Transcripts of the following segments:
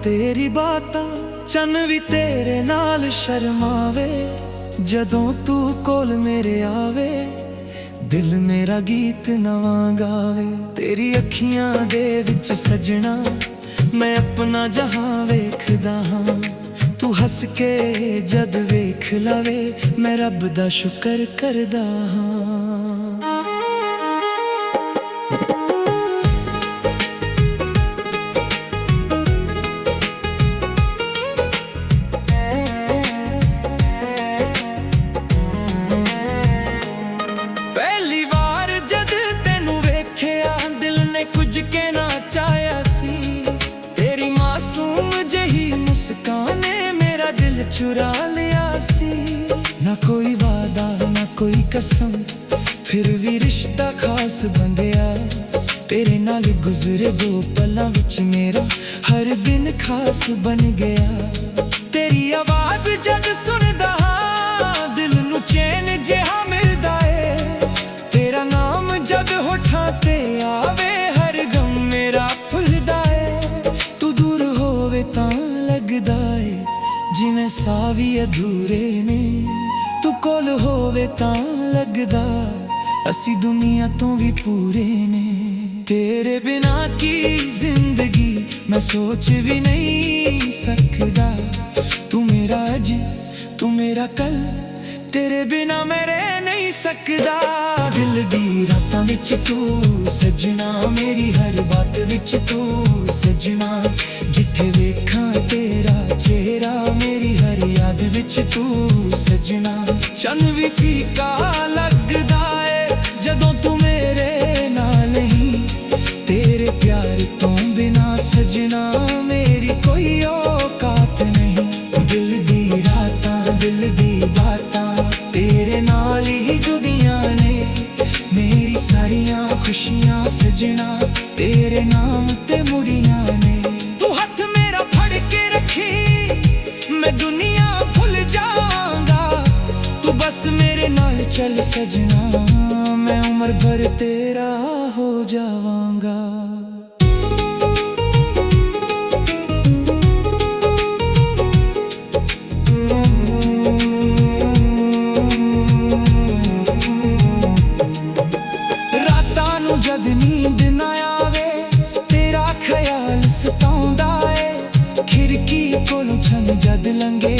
तेरी बातां चन भी तेरे नाल शर्मावे। जदों तू कोल मेरे आवे दिल मेरा गीत नवां गावे। तेरी अखियां दे विच सजना मैं अपना जहां वेखदा हां। तू हस के जद वेख लवे मैं रब दा शुकर करदा हां। कुछ कहना चाहया सी तेरी मासूम जही मुस्काने मेरा दिल चुरा लिया सी। ना कोई वादा ना कोई कसम फिर भी रिश्ता खास बन गया। तेरे नाल गुजरे दो पलां विच मेरा हर दिन खास बन गया। तेरी आवाज जद सुनदा दिल नू चैन जिहा मिलदा है। तेरा नाम जद होठां ते आवे जिवें साह भी अधूरे ने। तू कोल होवे तां लगदा असी दुनिया तो भी पूरे ने। तेरे बिना की जिंदगी मैं सोच भी नहीं सकदा। तू मेरा अज तू मेरा कल तेरे बिना मैं रह नहीं सकदा। दिल दी रातां विच तू सजना मेरी हर बात विच तू सजना। जिथे वेखां तेरा चेहरा मेरी हर याद विच तू सजना। चन भी फीका लगदा है जदों तू मेरे नाल नहीं। तेरे प्यार तो बिना सजना मेरी कोई औकात नहीं। दिल दी रातां दिल दी बातां तेरे नाल ही जुदियां ने। मेरी सारियां खुशियां सजना तेरे नाम ते मुड़ियां ने। तू हथ मेरा फड़ के रखी मैं दुनिया भुल जाऊंगा। तू बस मेरे नाल चल सजना मैं उम्र भर तेरा हो जावांगा। जद नींद ना आवे तेरा ख्याल सताउंदा है। खिड़की कोलों छन जद लंघे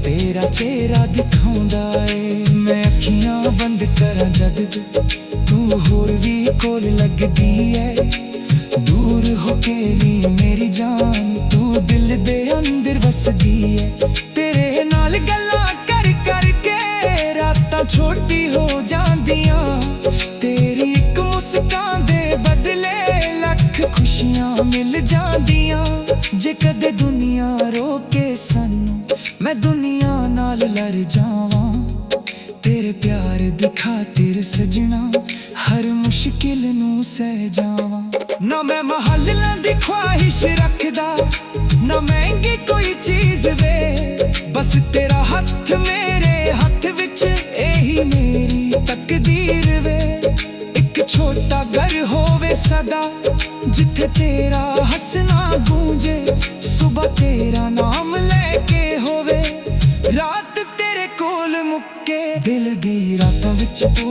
तेरा चेहरा दिखाउंदा है। मैं अखियां बंद करा जद तू होर भी कोल लगदी है। दूर होके भी मेरी जान तू दिल दे अंदर वसदी है। तेरे नाल गल्लां कर कर के रातां छोटी हो जांदियां। तेरी मुस्कान दे बदले लख खुशियां मिल जांदियां। जे कदे दुनिया रोके सानू मैं दुनिया नाल लड़ जावां। तेरे प्यार दी खातिर सजना हर मुश्किल नू सह जावां। ना मैं महल्लां दी ख्वाहिश रखदा ना महंगी कोई चीज वे। बस तेरा हथ मेरे हथ विच यही मेरी तकदीर वे। छोटा घर होवे सदा जिथे तेरा हंसना गूंजे। सुबह तेरा नाम लेके होवे रात तेरे कोल मुक्के। दिल दी रातां विच तू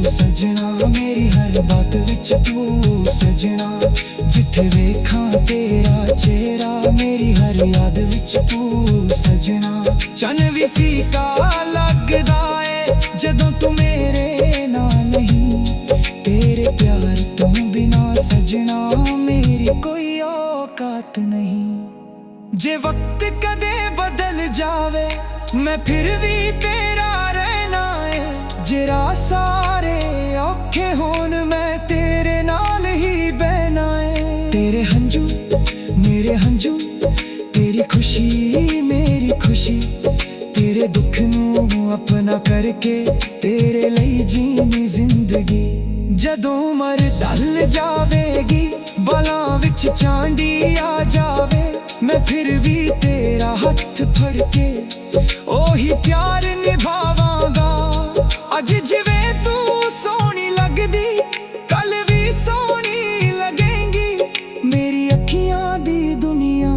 सजना मेरी हर बात विच तू सजना। जिथे वेखां तेरा चेहरा मेरी हर याद विच तू सजना। चन भी फीका लगदा है जदों तू मेरे नाल नहीं। तेरे प्यार तो बिना सजना मेरी कोई औकात नहीं। जे वक्त कदे बदल जावे मैं फिर भी तेरा रहना है। जरा सारे औखे होन मैं तेरे नाल ही बहना है। तेरे हंझू मेरे हंझू तेरी खुशी मेरी खुशी। तेरे दुख नू अपना करके तेरे लिए जीनी जिंदगी। जदों उमर ढल जावेगी बालां विच चांदी आ जावे मैं फिर भी तेरा हथ फड़ के ओही प्यार निभावांगा। अज जिवें तू सोहनी लगदी कल भी सोहनी लगेंगी। मेरी अखियां दी दुनिया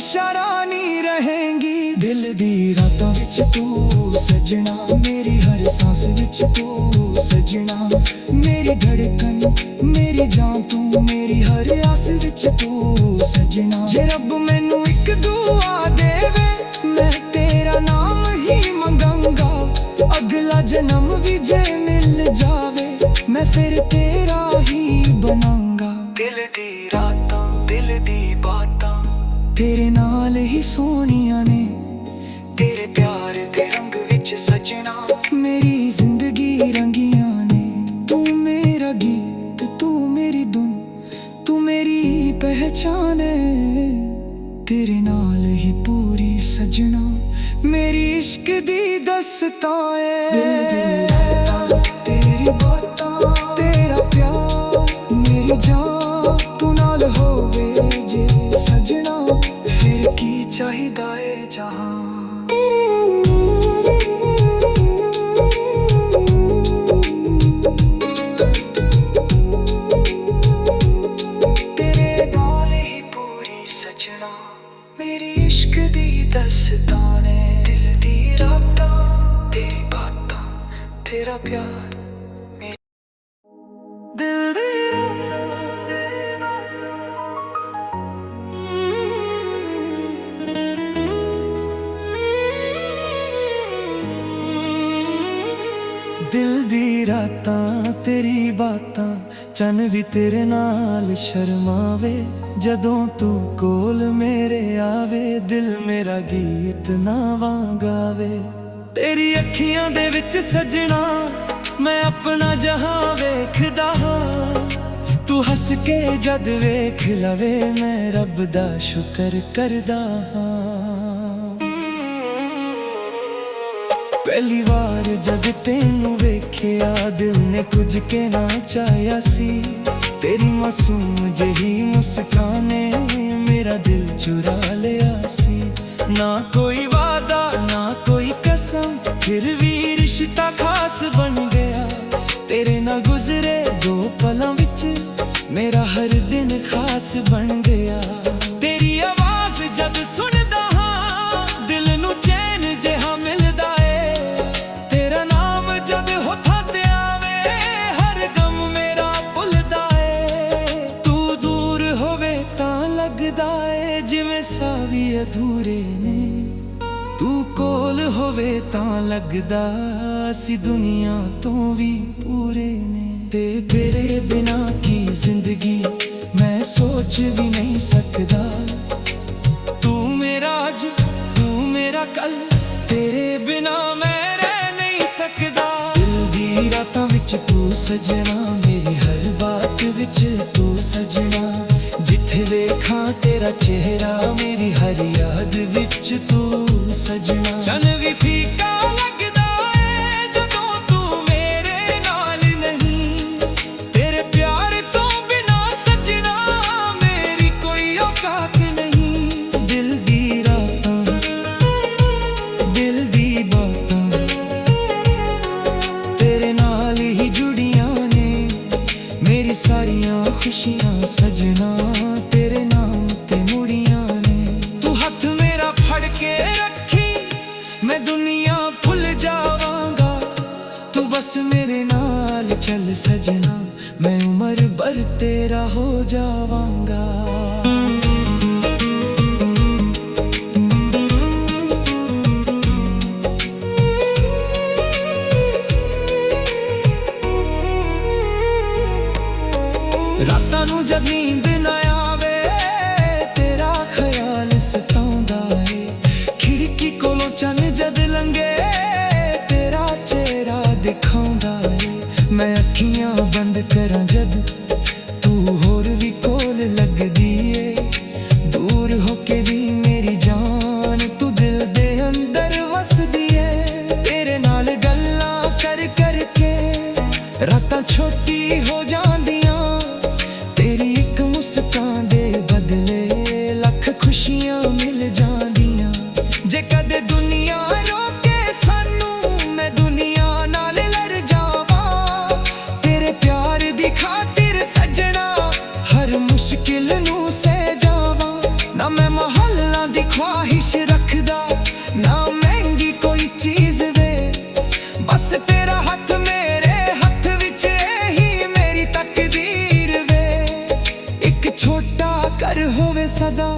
ਹਮੇਸ਼ਾ ਰਾਣੀ ਰਹੇਂਗੀ। ਦਿਲ ਦੀ ਰਾਤਾਂ ਵਿੱਚ ਤੂੰ ਸਜਣਾ, ਮੇਰੀ ਹਰ ਸਾਂਸ ਵਿੱਚ ਤੂੰ ਸਜਣਾ, ਮੇਰੀ ਧੜਕਨ ਮੇਰੀ ਜਾਨ ਤੂੰ, ਮੇਰੀ ਹਰ ਆਸ ਵਿੱਚ ਤੂੰ ਸਜਣਾ। ਜੇ ਰੱਬ ਮੈਨੂੰ ਇੱਕ ਦੁਆ ਦੇਵੇ, ਮੈਂ ਤੇਰਾ ਨਾਮ ਹੀ ਮੰਗਾਂਗਾ। ਅਗਲਾ ਜਨਮ ਵੀ ਜੇ ਮਿਲ ਜਾਵੇ, ਮੈਂ ਫਿਰ ਤੇਰਾ ਹੀ ਬਣਾਂਗਾ। ਦਿਲ ਦੀ ਰਾਤਾਂ ਦਿਲ ਦੀ ਬਾਤਾਂ ਤੇਰੇ ਨਾਲ ਹੀ ਸੋਹਣੀਆਂ ਨੇ, ਤੇਰੇ ਪਿਆਰ ਦੇ ਰੰਗ ਵਿੱਚ ਸਜਣਾ, ਮੇਰੀ ਜ਼ਿੰਦਗੀ ਰੰਗੀਆਂ ਨੇ। ਤੂੰ ਮੇਰਾ ਗੀਤ ਤੂੰ ਮੇਰੀ ਧੁਨ, ਤੂੰ ਮੇਰੀ ਪਹਿਚਾਨ ਏ, ਤੇਰੇ ਨਾਲ ਹੀ ਪੂਰੀ ਸਜਣਾ, ਮੇਰੀ ਇਸ਼ਕ ਦੀ ਦਸਤਾਂ ਏ। ਦਿਲ ਦੀ ਰਾਤਾਂ ਤੇਰੀ ਬਾਤਾਂ ਤੇਰਾ ਪਿਆਰ ਮੇਰੀ ਜਾਨ, ਤੂੰ ਨਾਲ ਹੋਵੇ ਜੇ ਸਜਣਾ, ਫਿਰ ਕੀ ਚਾਹੀਦਾ ਏ ਜਹਾਂ। मेरी इश्क दी दस्तान है, दिल दी रातां तेरी बातां तेरा प्यार, दिल दी दिल दी रातां तेरी बातां, चन भी तेरे नाल शर्मावे, जदों तू कोल मेरे आवे, दिल मेरा गीत नावां गावे। तेरी अखियां दे विच सजना मैं अपना जहां वेखदा हां, तू हस के जद वेख लवे, मैं रब दा शुकर करदा हां। पहली बार जद तेनू वेखिया, दिल ने कुछ कहना चाहया सी, तेरी मासूम जही मुस्काने मेरा दिल चुरा लिया सी। ना कोई वादा ना कोई कसम, फिर भी रिश्ता खास बन गया, तेरे ना गुजरे दो पलों विच मेरा हर दिन खास बन गया। तेरी आवाज जद सुनदा हां, दिल नू चैन जिहा मिलदा है, तेरा नाम जद होठां ते आवे, हर गम मेरा भुलदा है। तू दूर होवे तां लगदा है जिवें सावी अधूरे ने, तू कोल होवे तां लगदा असी दुनिया तो भी पूरे ने। ते तेरे बिना की जिंदगी मैं सोच भी नहीं सकदा, तू मेरा आज तू मेरा कल, तेरे बिना मैं रह नहीं सकदा। दिल दी रातां विच तू सजना, मेरी हर बात विच तू सजना, जिथे वेखां तेरा चेहरा मेरी हर याद विच तू सजना। चन भी फीका लगदा है जदों तू मेरे नाल नहीं, तेरे प्यार तो बिना सजना मेरी कोई औकात नहीं। दिल दी रातां दिल दी बातां तेरे नाल ही जुड़ियां ने, मेरी सारियां खुशियां सजना तेरे नाम ते मुड़ियां ने। तू हथ मेरा फड़ के रखी, मैं दुनिया भुल जावांगा, तू बस मेरे नाल चल सजना, मैं उम्र भर तेरा हो जावांगा। रातां नूं जद नींद ना आवे, तेरा ख्याल सताउंदा है, खिड़की कोलों चन जद लंघे, तेरा चेहरा दिखाउंदा है। मैं अखियां बंद करां जद तू होर भी कोल लगदी रवे सदा,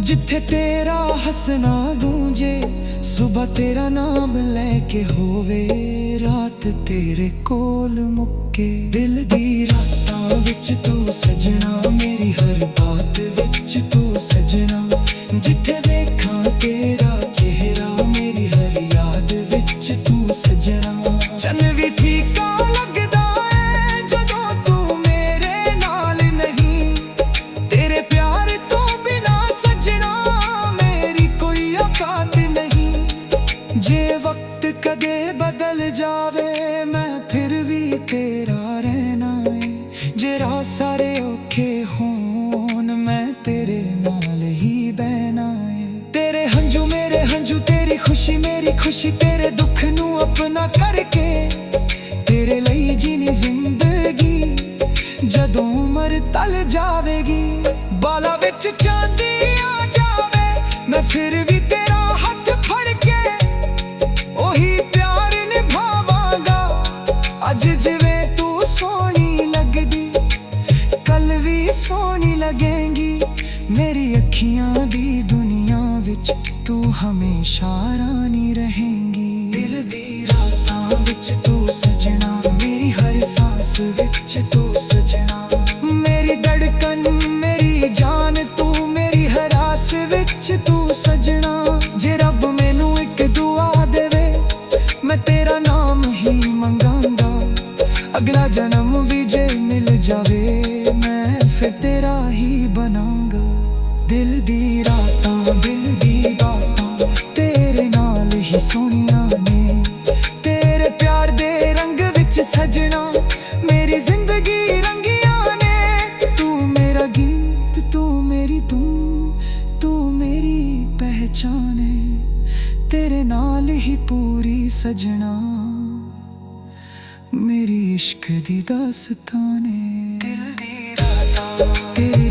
जिथे तेरा हसना गूंजे। सुबह तेरा नाम लेके होवे, रात तेरे कोल मुक्के। दिल दी रातां विच तू सजना, मेरी हर बात विच तू सजना। जिथे वेखां तेरा चेहरा, मेरी हर याद विच तू सजना। चन्न भी फीका लगदा है जदों तू मेरे नाल नहीं। तेरे प्यार तो बिना सजना, मेरी कोई औकात नहीं। जे वक्त कदे बदल जावे, मैं फिर भी तेरा रहना है। जे राह सारे औखे होन, मैं तेरे नाल ही बहना है। तेरे हंझू मेरे हंझू, तेरी खुशी मेरी खुशी। तेरे दुख नू अपना करके, तेरे ਲਈ जीनी जिंदगी। जदों उम्र तल जावेगी, बाला विच चांदी आ जावे, मैं फिर भी तेरा हथ फड़ के ओही प्यार निभावांगा। अज जिवें तू सोहनी लगदी, कल भी सोहनी लगेंगी। मेरी अखियां दी दुनिया विच तू हमेशा रानी रहेंगी। दिल दी रातां विच तू सजना, मेरी हर सांस विच तू सजना। मेरी धड़कन मेरी जान तू, मेरी हर आस विच तू सजना। जे रब मैनू एक दुआ देवे, मैं तेरा नाम ही मंगांगा। अगला जन्म भी जे मिल जावे, मैं फिर तेरा ही बनांगा। दिल दी रातां दिल दी बातां, तेरे नाल ही सोहणियां ने। तेरे प्यार दे रंग विच सजना, मेरी जिंदगी रंगियां ने। तू मेरा गीत, तू मेरी धुन, तू मेरी पहचान है। तेरे नाल ही पूरी सजना, मेरी इश्क दी दास्तान है। दिल दी रातां तेरे